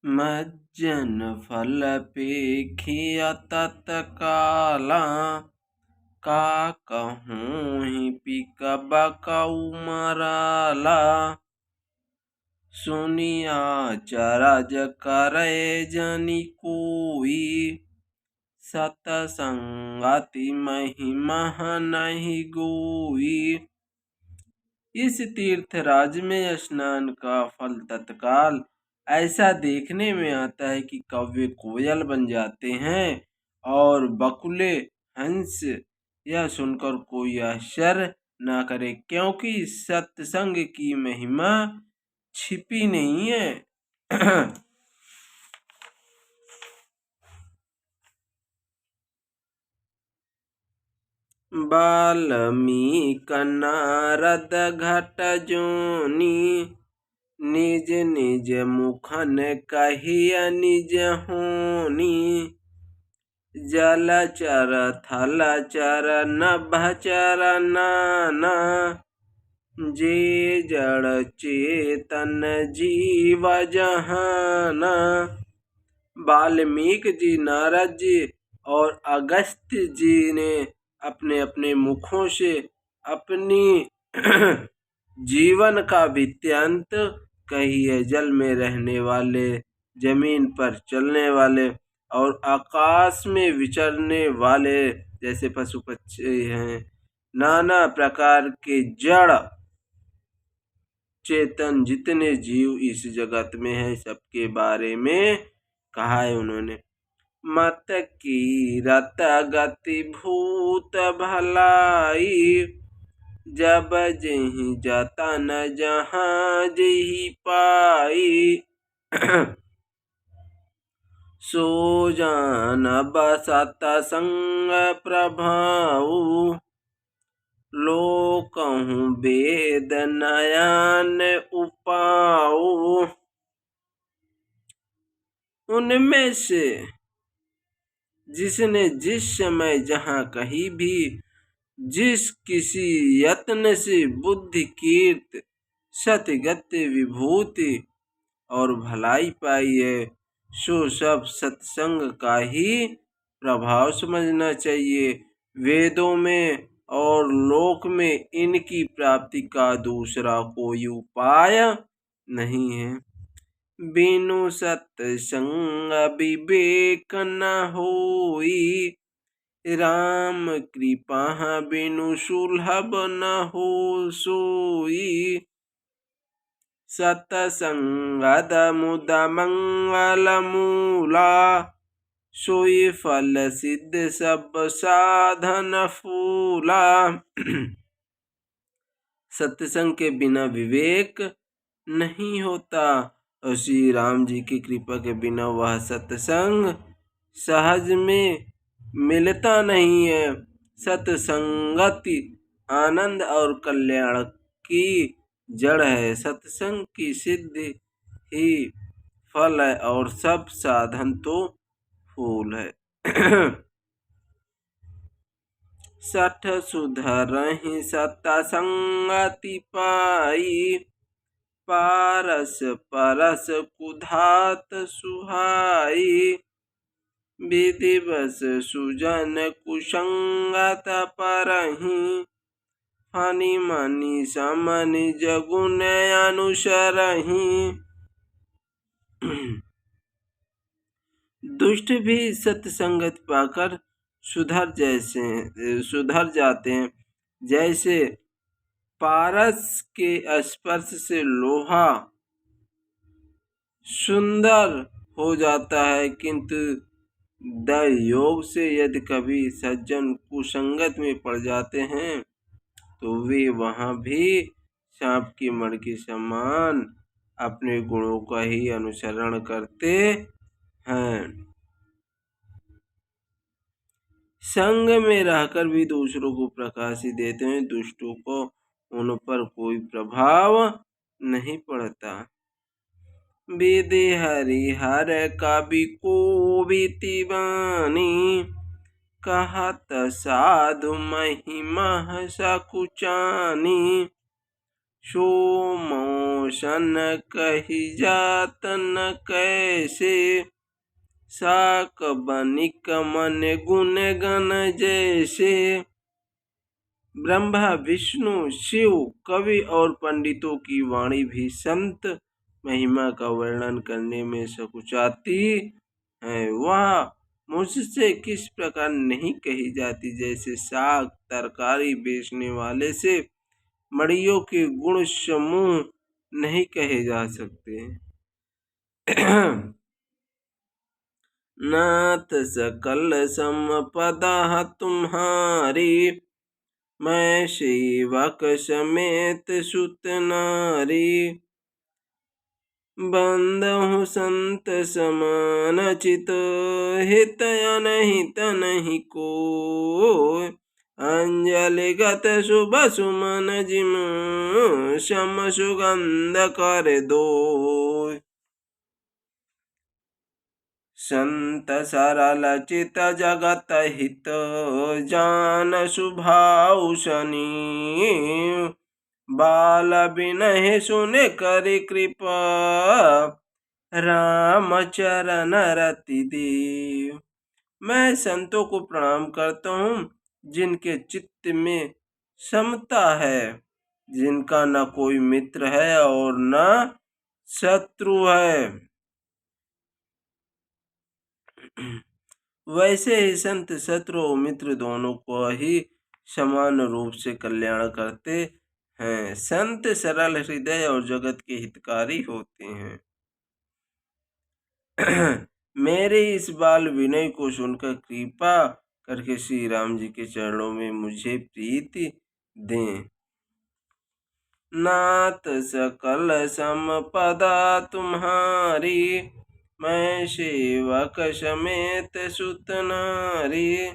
मज्जन फल पेखिया तत्काला। का कहूँ ही पिकबा कऊ मराला। सुनिया चरज करे जनि कोई। सतसंगति महिमा नहीं गोई। इस तीर्थराज में स्नान का फल तत्काल ऐसा देखने में आता है कि कौवे कोयल बन जाते हैं और बकुले हंस। यह सुनकर कोई आश्चर्य ना करे, क्योंकि सत्संग की महिमा छिपी नहीं है। वाल्मीकि नारद घट जोनी। निज निज मुखन कहिया निज होनी। जलचर थलचर नभचर नाना। जे जड़ चेतन जीव जहाना। वाल्मीकि जी, नारद जी और अगस्त्य जी ने अपने अपने मुखों से अपनी जीवन का वृत्तांत कही है। जल में रहने वाले, जमीन पर चलने वाले और आकाश में विचरने वाले जैसे पशु पक्षी हैं, नाना प्रकार के जड़ चेतन जितने जीव इस जगत में हैं, सबके बारे में कहा है उन्होंने। मत की रत गति भूत भलाई। जब जही जतन जहाँ जही पाई। सो जान बसत संग प्रभाऊ। लोकहु वेद नयन उपाऊ। उनमें से जिसने जिस समय जहाँ कहीं भी जिस किसी यत्न से बुद्धि कीर्ति सतगति विभूति और भलाई पाई है, सो सब सत्संग का ही प्रभाव समझना चाहिए। वेदों में और लोक में इनकी प्राप्ति का दूसरा कोई उपाय नहीं है। बिनु सत्संग विवेक न होई। राम कृपा बिनु सुलभ न हो सोई। सतसंगत मुद मंगल मूला। सोई फल सिद्ध सब साधन फूला। सत्संग के बिना विवेक नहीं होता और श्री राम जी की कृपा के बिना वह सत्संग सहज में मिलता नहीं है। सत्संगति आनंद और कल्याण की जड़ है। सत्संग की सिद्धि ही फल है और सब साधन तो फूल है। सठ सुधरहि सतसंगति पाई। पारस परस कुधात सुहाई। विधिवश सुजन कुसंगत परहि। फनि मनि समनि जगुन अनुसरहि। दुष्ट भी सत्संगत पाकर सुधर जाते हैं। जैसे पारस के स्पर्श से लोहा सुंदर हो जाता है, किंतु योग से यदि कभी सज्जन कुसंगत में पड़ जाते हैं तो वे वहाँ भी सांप की मड़ के समान अपने गुणों का ही अनुसरण करते हैं। संग में रहकर भी दूसरों को प्रकाशित देते हैं। दुष्टों को उन पर कोई प्रभाव नहीं पड़ता। विधि हरिहर कवि को बीतिवानी। कहत साधु महिमा सकुचानी। सो मोशन कही जात न कैसे, साक बनिक मन गुण गण जैसे। ब्रह्मा विष्णु शिव कवि और पंडितों की वाणी भी संत महिमा का वर्णन करने में सकुचाती है। वह मुझसे किस प्रकार नहीं कही जाती, जैसे साग तरकारी बेचने वाले से मड़ियों के गुण समूह नहीं कहे जा सकते। नाथ सकल संपदा तुम्हारी, मैं सेवक समेत सुत नारी। बंधहु संत समान चित, हित अनहित नहीं कोय। अंजलिगत शुभ सुमन जिम, सम सुगंध कर दोय। संत सरल चित जगत हित, जान सुभाव शनि। बाल बिनहि सुने करि कृपा, राम चरण रति देव। मैं संतों को प्रणाम करता हूँ जिनके चित्त में समता है, जिनका न कोई मित्र है और न शत्रु है। वैसे ही संत शत्रु और मित्र दोनों को ही समान रूप से कल्याण करते हैं। संत सरल हृदय और जगत के हितकारी होते हैं। मेरे इस बाल विनय को सुनकर कृपा करके श्री राम जी के चरणों में मुझे प्रीति दें। नाथ सकल संपदा तुम्हारी, मैं सेवक समेत सुत नारी।